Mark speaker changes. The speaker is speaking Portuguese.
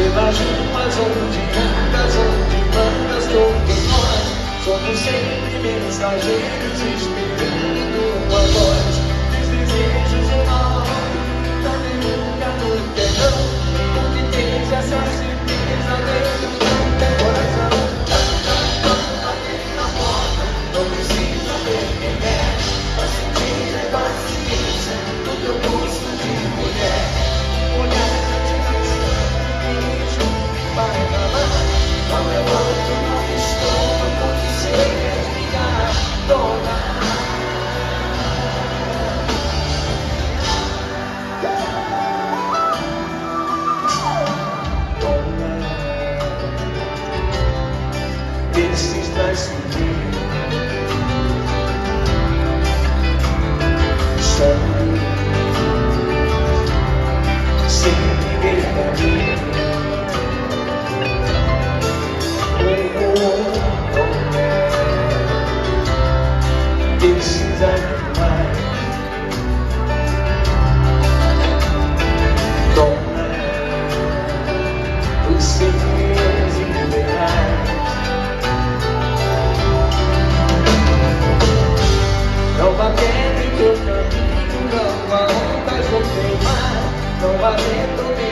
Speaker 1: pelas ruas onde mandas todos nós, somos sempre mensageiros esperando uma voz. Os desejos uma hora, também nunca no perdão, porque tens essa certeza dentro do teu coração. Bater na porta, não precisa ver quem é, pra sentir a paciência do teu gosto de mulher. Olhar vai falar, não eu volto, não estou, porque sei que és minha dona. Dona, desses traz subir, chame, sem ninguém pra mim. Não batendo em teu caminho, não há ondas no teu mar, não há vento nem